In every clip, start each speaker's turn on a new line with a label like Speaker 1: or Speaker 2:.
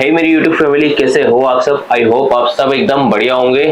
Speaker 1: है मेरी YouTube family, कैसे हो आप सब। आई होप आप सब एकदम बढ़िया होंगे।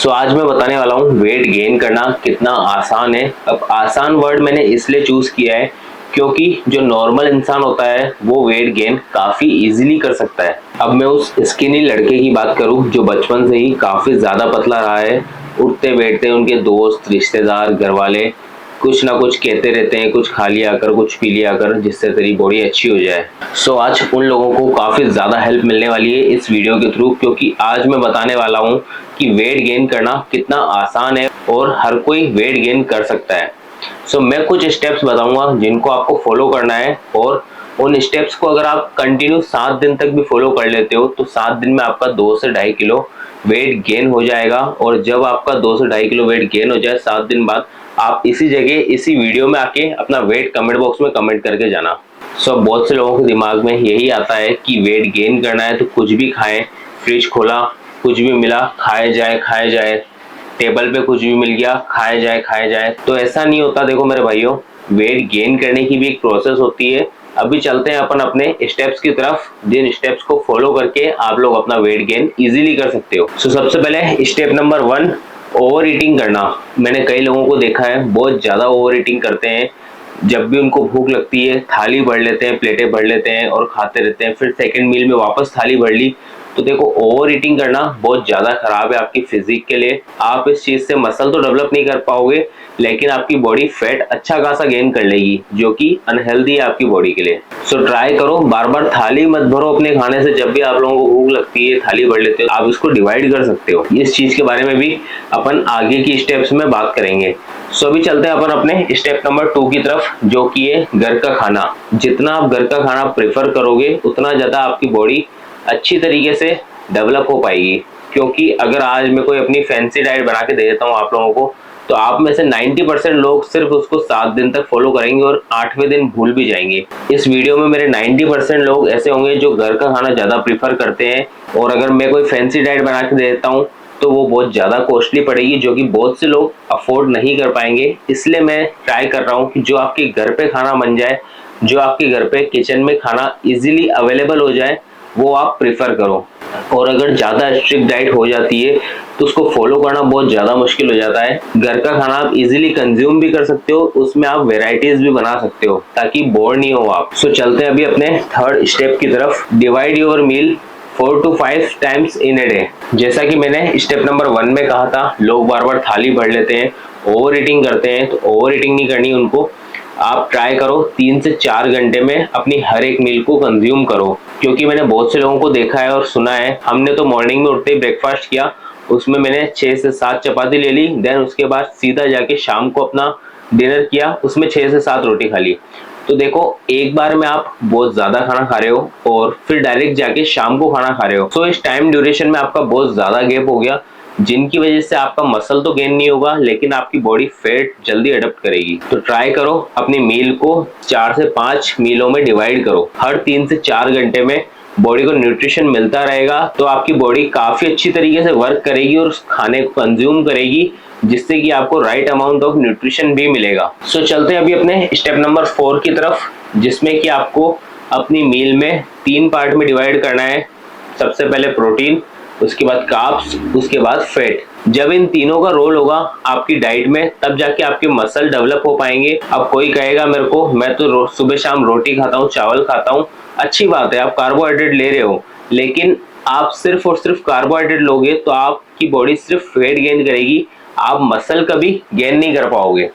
Speaker 1: आज मैं बताने वाला हूँ वेट गेन करना कितना आसान है। अब आसान वर्ड मैंने इसलिए चूज किया है क्योंकि जो नॉर्मल इंसान होता है वो वेट गेन काफी इजीली कर सकता है। अब मैं उस स्किनी लड़के की बात करूं जो बचपन से ही काफी ज्यादा पतला रहा है। उठते बैठते उनके दोस्त, रिश्तेदार, घर वाले कुछ ना कुछ कहते रहते हैं, कुछ खा लिया कर, कुछ पी लिया कर, जिससे तेरी बॉडी अच्छी हो जाए। आज उन लोगों को काफी ज्यादा हेल्प मिलने वाली है इस वीडियो के थ्रू, क्योंकि आज मैं बताने वाला हूँ कि वेट गेन करना कितना आसान है और हर कोई वेट गेन कर सकता है। मैं कुछ स्टेप्स बताऊंगा जिनको आपको फॉलो करना है, और उन स्टेप्स को अगर आप कंटिन्यू 7 दिन तक भी फॉलो कर लेते हो तो 7 दिन में आपका 2 से 2.5 किलो वेट गेन हो जाएगा। और जब आपका 2 से 2.5 किलो वेट गेन हो जाए 7 दिन बाद, आप इसी जगह इसी वीडियो में आके अपना वेट कमेंट बॉक्स में कमेंट करके जाना। बहुत से लोगों के दिमाग में यही आता है कि वेट गेन करना है तो कुछ भी खाएं, फ्रिज खोला कुछ भी मिला खाया जाए, टेबल पे कुछ भी मिल गया खाया जाए। तो ऐसा नहीं होता। देखो मेरे भाइयों, वेट गेन करने की भी एक प्रोसेस होती है। अभी चलते हैं अपन अपने स्टेप्स की तरफ, जिन स्टेप्स को फॉलो करके आप लोग अपना वेट गेन इजीली कर सकते हो। सबसे पहले स्टेप नंबर 1, ओवर ईटिंग करना। मैंने कई लोगों को देखा है बहुत ज्यादा ओवर ईटिंग करते हैं। जब भी उनको भूख लगती है थाली भर लेते हैं, प्लेटें भर लेते हैं और खाते रहते हैं, फिर सेकंड मील में वापस थाली भर ली। तो देखो, ओवर ईटिंग करना बहुत ज्यादा खराब है आपकी फिजिक के लिए। आप इस चीज से मसल तो डेवलप नहीं कर पाओगे, लेकिन आपकी बॉडी फैट अच्छा खासा गेन कर लेगी, जो कि अनहेल्दी है आपकी बॉडी के लिए। ट्राई करो, बार बार थाली मत भरो अपने खाने से। जब भी आप लोगों को भूख लगती है थाली भर लेते हो, आप इसको डिवाइड कर सकते हो। इस चीज के बारे में भी अपन आगे की स्टेप्स में बात करेंगे। अभी चलते हैं अपन अपने स्टेप नंबर 2 की तरफ, जो कि है घर का खाना। जितना आप घर का खाना प्रेफर करोगे उतना ज्यादा आपकी बॉडी अच्छी तरीके से डेवलप हो पाएगी। क्योंकि अगर आज मैं कोई अपनी फैंसी डाइट बना के दे देता हूँ आप लोगों को, तो आप में से 90% लोग सिर्फ उसको 7 दिन तक फॉलो करेंगे और 8वें दिन भूल भी जाएंगे। इस वीडियो में मेरे 90% लोग ऐसे होंगे जो घर का खाना ज्यादा प्रीफर करते हैं, और अगर मैं कोई फैंसी डाइट बना के दे देता हूँ तो वो बहुत ज्यादा कॉस्टली पड़ेगी, जो कि बहुत से लोग अफोर्ड नहीं कर पाएंगे। इसलिए मैं ट्राई कर रहा हूँ कि जो आपके घर पे खाना बन जाए, जो आपके घर पे किचन में खाना इजीली अवेलेबल हो जाए, वो आप प्रेफर करो। और अगर ज्यादा स्ट्रिक्ट डाइट हो जाती है तो उसको फॉलो करना बहुत ज्यादा मुश्किल हो जाता है। घर का खाना आप इजीली कंज्यूम भी कर सकते हो, उसमें आप वेराइटीज भी बना सकते हो ताकि बोर नहीं हो आप। चलते हैं अभी अपने थर्ड स्टेप की तरफ, divide your meal 4 to 5 times in a day. जैसा कि मैंने स्टेप नंबर 1 में कहा था, लोग बार बार थाली भर लेते हैं, ओवर ईटिंग करते हैं। तो ओवर ईटिंग नहीं करनी उनको। आप ट्राई करो 3 से 4 घंटे में अपनी हर एक मील को कंज्यूम करो। क्योंकि मैंने बहुत से लोगों को देखा है और सुना है, हमने तो मॉर्निंग में उठते ही ब्रेकफास्ट किया, उसमें मैंने 6 से 7 चपाती ले ली, देन उसके बाद सीधा जाके शाम को अपना डिनर किया, उसमें 6 से 7 रोटी खा ली। तो देखो, एक बार में आप बहुत ज्यादा खाना खा रहे हो और फिर डायरेक्ट जाके शाम को खाना खा रहे हो। इस टाइम ड्यूरेशन में आपका बहुत ज्यादा गैप हो गया, जिनकी वजह से आपका मसल तो गेन नहीं होगा, लेकिन आपकी बॉडी फैट जल्दी अडॉप्ट करेगी। तो ट्राई करो अपनी मील को 4 से 5 मीलों में डिवाइड करो। हर 3 से 4 घंटे में बॉडी को न्यूट्रिशन मिलता रहेगा, तो आपकी बॉडी काफी अच्छी तरीके से वर्क करेगी और उस खाने को कंज्यूम करेगी, जिससे कि आपको राइट अमाउंट ऑफ न्यूट्रिशन भी मिलेगा। चलते हैं अभी अपने स्टेप नंबर 4 की तरफ, जिसमें कि आपको अपनी मील में 3 पार्ट में डिवाइड करना है। सबसे पहले प्रोटीन, उसके बाद कार्ब्स, उसके बाद फैट। जब इन तीनों का रोल होगा आपकी डाइट में, तब जाके आपके मसल डेवलप हो पाएंगे। अब कोई कहेगा मेरे को, मैं तो सुबह शाम रोटी खाता हूँ, चावल खाता हूँ। अच्छी बात है, आप कार्बोहाइड्रेट ले रहे हो, लेकिन आप सिर्फ और सिर्फ कार्बोहाइड्रेट लोगे तो आपकी बॉडी सिर्फ फैट गेन करेगी, आप मसल कभी गेन नहीं कर पाओगे।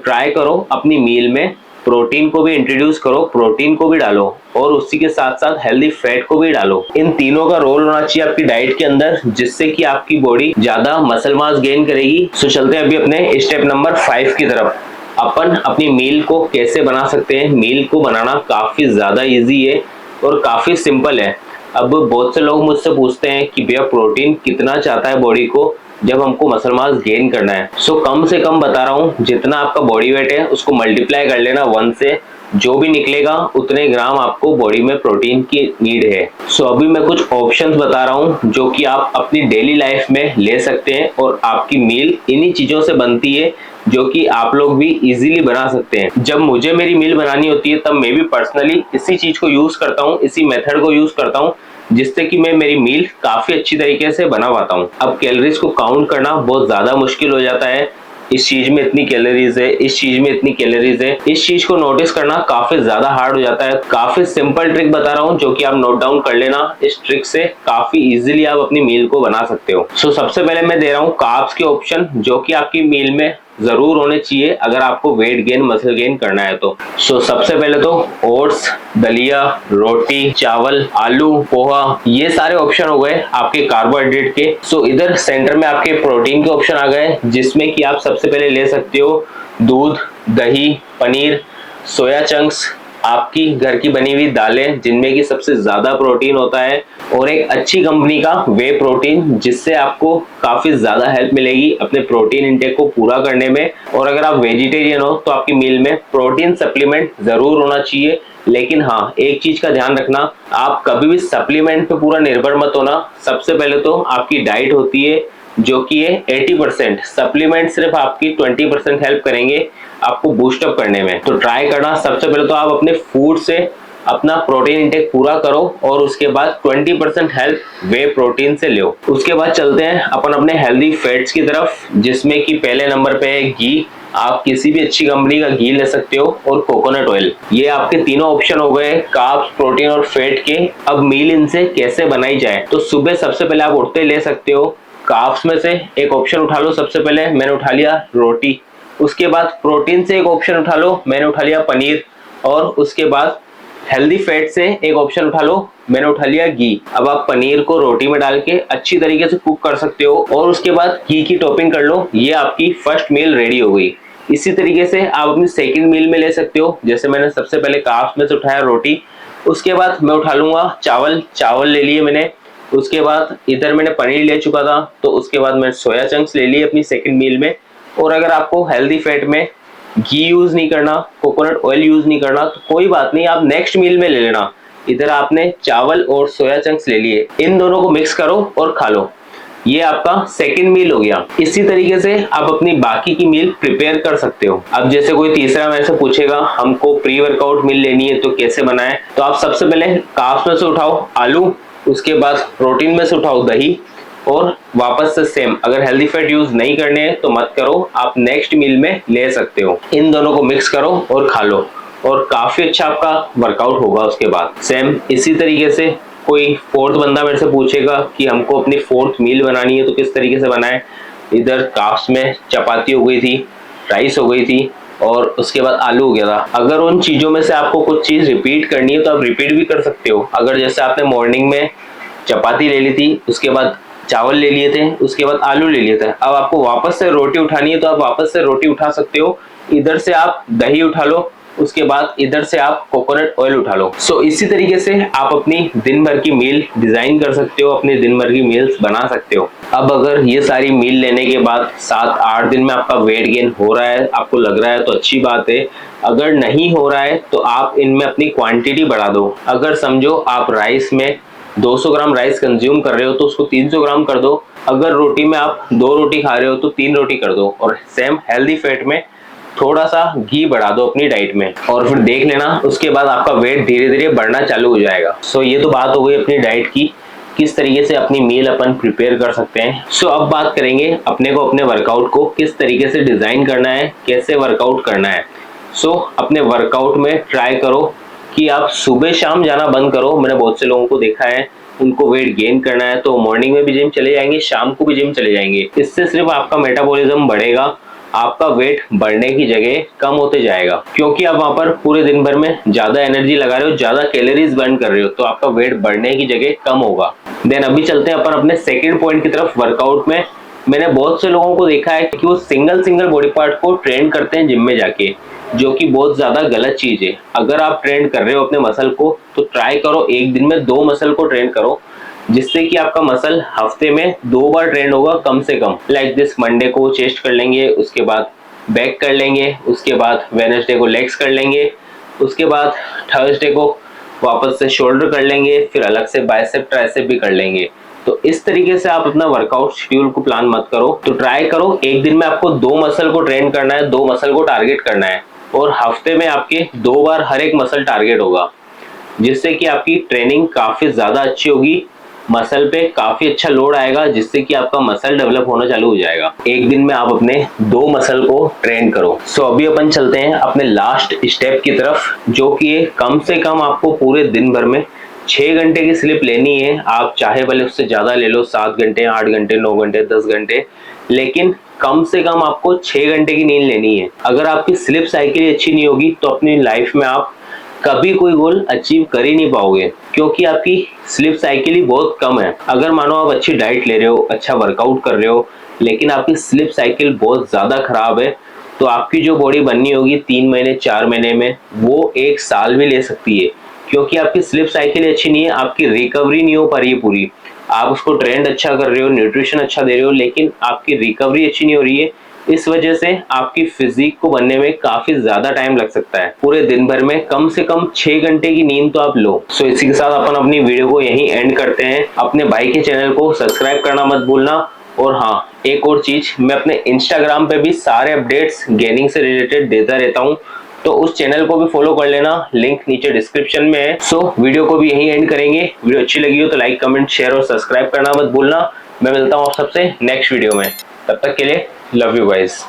Speaker 1: ट्राई करो अपनी मील में प्रोटीन को भी इंट्रोड्यूस करो, प्रोटीन को भी डालो, और उसी के साथ साथ हेल्दी फैट को भी डालो। इन तीनों का रोल होना चाहिए आपकी डाइट के अंदर, जिससे कि आपकी बॉडी ज्यादा मसल मास गेन करेगी। चलते हैं अभी अपने स्टेप नंबर 5 की तरफ। अपन अपनी मील को कैसे बना सकते हैं। मील को बनाना काफी ज्यादा इजी है और काफी सिंपल है। अब बहुत से लोग मुझसे पूछते हैं कि भैया प्रोटीन कितना चाहता है बॉडी को जब हमको मसल मास गेन करना है। कम से कम बता रहा हूँ, जितना आपका बॉडी वेट है उसको मल्टीप्लाई कर लेना 1 से, जो भी निकलेगा उतने ग्राम आपको बॉडी में प्रोटीन की नीड है। अभी मैं कुछ ऑप्शंस बता रहा हूँ जो कि आप अपनी डेली लाइफ में ले सकते हैं, और आपकी मील इन्हीं चीजों से बनती है जो कि आप लोग भी इजीली बना सकते हैं। जब मुझे मेरी मील बनानी होती है तब मैं भी पर्सनली इसी चीज को यूज करता हूँ, इसी मेथड को यूज करता हूँ, जिससे कि मैं मेरी मील काफी अच्छी तरीके से बना पाता हूँ। अब कैलोरीज को काउंट करना बहुत ज्यादा मुश्किल हो जाता है, इस चीज में इतनी कैलोरीज है, इस चीज में इतनी कैलोरीज है, इस चीज को नोटिस करना काफी ज्यादा हार्ड हो जाता है। काफी सिंपल ट्रिक बता रहा हूँ जो कि आप नोट डाउन कर लेना, इस ट्रिक से काफी इजीली आप अपनी मील को बना सकते हो। सो सबसे पहले मैं दे रहा हूँ कार्ब्स के ऑप्शन जो कि आपकी मील में जरूर होने चाहिए अगर आपको वेट गेन मसल गेन करना है तो। सबसे पहले तो ओट्स, दलिया, रोटी, चावल, आलू, पोहा, ये सारे ऑप्शन हो गए आपके कार्बोहाइड्रेट के। इधर सेंटर में आपके प्रोटीन के ऑप्शन आ गए, जिसमें कि आप सबसे पहले ले सकते हो दूध, दही, पनीर, सोया चंक्स, आपकी घर की बनी हुई दालें जिनमें कि सबसे ज्यादा प्रोटीन होता है, और एक अच्छी कंपनी का वे प्रोटीन जिससे आपको काफी ज्यादा हेल्प मिलेगी अपने प्रोटीन इंटेक को पूरा करने में। और अगर आप वेजिटेरियन हो तो आपकी मील में प्रोटीन सप्लीमेंट जरूर होना चाहिए, लेकिन हाँ एक चीज का ध्यान रखना, आप कभी भी सप्लीमेंट पे पूरा निर्भर मत होना। सबसे पहले तो आपकी डाइट होती है जो कि है 80%, सप्लीमेंट सिर्फ आपकी 20% हेल्प करेंगे आपको बूस्ट अप करने में। तो ट्राई करना, सबसे पहले तो आप अपने फूड से अपना प्रोटीन इंटेक पूरा करो और उसके बाद 20% हेल्प वे प्रोटीन से लो। उसके बाद चलते हैं अपन अपने हेल्दी फैट्स की तरफ, जिसमें कि पहले नंबर पे है घी। आप किसी भी अच्छी कंपनी का घी ले सकते हो, और कोकोनट ऑयल। ये आपके तीनों ऑप्शन हो गए कार्ब्स, प्रोटीन और फैट के। अब मील इनसे कैसे बनाई जाए, तो सुबह सबसे पहले आप उठते ले सकते हो कार्ब्स में से एक ऑप्शन उठा लो। सबसे पहले मैंने उठा लिया रोटी। उसके बाद प्रोटीन से एक ऑप्शन उठा लो, मैंने उठा लिया पनीर। और उसके बाद हेल्दी फैट से एक ऑप्शन उठा लो, मैंने उठा लिया घी। अब आप पनीर को रोटी में डाल के अच्छी तरीके से कुक कर सकते हो, और उसके बाद घी की टॉपिंग कर लो। ये आपकी फर्स्ट मील रेडी हो गई। इसी तरीके से आप अपनी सेकंड मील में ले सकते हो, जैसे मैंने सबसे पहले कार्ब्स में से उठाया रोटी। उसके बाद मैं उठा लूंगा चावल, चावल ले लिए मैंने। उसके बाद इधर मैंने पनीर ले चुका था, तो उसके बाद मैंने सोया चंक्स ले लिए अपनी सेकंड मील में। और अगर आपको हेल्दी फैट में घी यूज नहीं करना, कोकोनट ऑयल यूज नहीं करना, तो कोई बात नहीं, आप नेक्स्ट मील में ले लेना। इधर आपने चावल और सोया चंक्स ले लिए, इन दोनों को मिक्स करो और खा लो। ये आपका सेकंड मील हो गया। इसी तरीके से आप अपनी बाकी की मील प्रिपेयर कर सकते हो। अब जैसे कोई तीसरा मेरे से पूछेगा हमको प्री वर्कआउट मील लेनी है तो कैसे बनाएं, तो आप सबसे पहले कार्ब्स में से उठाओ आलू, उसके बाद प्रोटीन में से उठाओ दही, और वापस से सेम, अगर हेल्दी फैट यूज नहीं करने हैं तो मत करो, आप नेक्स्ट मील में ले सकते हो। इन दोनों को मिक्स करो और खा लो, और काफी अच्छा आपका वर्कआउट होगा। उसके बाद सेम इसी तरीके से कोई फोर्थ बंदा मेरे से पूछेगा कि हमको अपनी फोर्थ मील बनानी है तो किस तरीके से बनाए। इधर कार्ब्स में चपाती हो गई थी, राइस हो गई थी, और उसके बाद आलू हो गया था। अगर उन चीजों में से आपको कुछ चीज रिपीट करनी है तो आप रिपीट भी कर सकते हो। अगर जैसे आपने मॉर्निंग में चपाती ले ली थी, उसके बाद चावल ले लिए थे, उसके बाद आलू ले लिए थे, अब आपको वापस से रोटी उठानी है तो आप वापस से रोटी उठा सकते हो। इधर से आप दही उठा लो, उसके बाद इधर से आप कोकोनट ऑयल उठा लो। इसी तरीके से आप अपनी दिन भर की मील डिजाइन कर सकते हो, अपनी दिन भर की मील्स बना सकते हो। अब अगर ये सारी मील लेने के बाद 7-8 दिन में आपका वेट गेन हो रहा है, आपको लग रहा है, तो अच्छी बात है। अगर नहीं हो रहा है तो आप इनमें अपनी क्वांटिटी बढ़ा दो। अगर समझो आप राइस में 200 ग्राम राइस कंज्यूम कर रहे हो तो उसको 300 ग्राम कर दो। अगर रोटी में आप 2 रोटी खा रहे हो तो 3 रोटी कर दो। और सेम हेल्दी फैट में थोड़ा सा घी बढ़ा दो अपनी डाइट में, और फिर देख लेना उसके बाद आपका वेट धीरे धीरे बढ़ना चालू हो जाएगा। ये तो बात हो गई अपनी डाइट की, किस तरीके से अपनी मील अपन प्रिपेयर कर सकते हैं। अब बात करेंगे अपने को अपने वर्कआउट को किस तरीके से डिजाइन करना है, कैसे वर्कआउट करना है। अपने वर्कआउट में ट्राई करो कि आप सुबह शाम जाना बंद करो। मैंने बहुत से लोगों को देखा है, उनको वेट गेन करना है तो मॉर्निंग में भी जिम चले जाएंगे, शाम को भी जिम चले जाएंगे। इससे सिर्फ आपका मेटाबॉलिज्म बढ़ेगा, आपका वेट बढ़ने की जगह कम होते जाएगा, क्योंकि आप वहां पर पूरे दिन भर में ज्यादा एनर्जी लगा रहे हो, ज्यादा कैलोरीज बर्न कर रहे हो, तो आपका वेट बढ़ने की जगह कम होगा। देन अभी चलते हैं अपन अपने सेकंड पॉइंट की तरफ, वर्कआउट में। मैंने बहुत से लोगों को देखा है कि वो सिंगल बॉडी पार्ट को ट्रेन करते हैं जिम में जाके, जो कि बहुत ज्यादा गलत चीज है। अगर आप ट्रेन कर रहे हो अपने मसल को तो ट्राई करो एक दिन में 2 मसल को ट्रेन करो, जिससे कि आपका मसल हफ्ते में 2 बार ट्रेन होगा कम से कम। लाइक दिस, मंडे को चेस्ट कर लेंगे, उसके बाद बैक कर लेंगे, उसके बाद वेडनेसडे को लेग्स कर लेंगे, उसके बाद थर्सडे को वापस से शोल्डर कर लेंगे, फिर अलग से बाइसेप ट्राइसेप भी कर लेंगे। तो इस तरीके से आप अपना वर्कआउट शेड्यूल को प्लान मत करो। तो ट्राई करो एक दिन में आपको 2 मसल को ट्रेन करना है, 2 मसल को टारगेट करना है, और हफ्ते में आपके 2 बार हर एक मसल टारगेट होगा। जिससे कि आपकी ट्रेनिंग काफी ज्यादा अच्छी होगी, मसल पे काफी अच्छा लोड आएगा, जिससे कि आपका मसल डेवलप होना चालू हो जाएगा। एक दिन में आप अपने 2 मसल को ट्रेन करो। सो अभी अपन चलते हैं अपने लास्ट स्टेप की तरफ, जो कि है कम से कम आपको पूरे दिन भर में 6 घंटे की स्लिप लेनी है। आप चाहे भले उससे ज्यादा ले लो, 7 घंटे, 8 घंटे, 9 घंटे, 10 घंटे, लेकिन कम से कम आपको 6 घंटे की नींद लेनी है। अगर आपकी स्लिप साइकिल अच्छी नहीं होगी तो अपनी लाइफ में आप कभी कोई गोल अचीव कर ही नहीं पाओगे, क्योंकि आपकी स्लिप साइकिल ही बहुत कम है। अगर मानो आप अच्छी डाइट ले रहे हो, अच्छा वर्कआउट कर रहे हो, लेकिन आपकी स्लिप साइकिल बहुत ज्यादा खराब है, तो आपकी जो बॉडी बननी होगी 3 महीने 4 महीने में, वो 1 साल भी ले सकती है, क्योंकि आपकी स्लिप साइकिल अच्छी नहीं है, आपकी रिकवरी नहीं हो पा रही है पूरी। आप उसको ट्रेंड अच्छा कर रहे हो, न्यूट्रिशन अच्छा दे रहे हो, लेकिन आपकी रिकवरी अच्छी नहीं हो रही है। इस वजह से आपकी फिजिक को बनने में काफी ज्यादा टाइम लग सकता है। पूरे दिन भर में कम से कम 6 घंटे की नींद तो आप लो। सो इसी के साथ अपन अपनी वीडियो को यहीं एंड करते हैं। अपने भाई के चैनल को सब्सक्राइब करना मत भूलना। और हाँ, एक और चीज, मैं अपने इंस्टाग्राम पे भी सारे अपडेट्स गेमिंग से रिलेटेड देता रहता हूँ, तो उस चैनल को भी फॉलो कर लेना, लिंक नीचे डिस्क्रिप्शन में है। सो वीडियो को भी यहीं एंड करेंगे। वीडियो अच्छी लगी हो तो लाइक, कमेंट, शेयर और सब्सक्राइब करना मत भूलना। मैं मिलता हूँ आप सबसे नेक्स्ट वीडियो में, तब तक के लिए लव यू गाइस।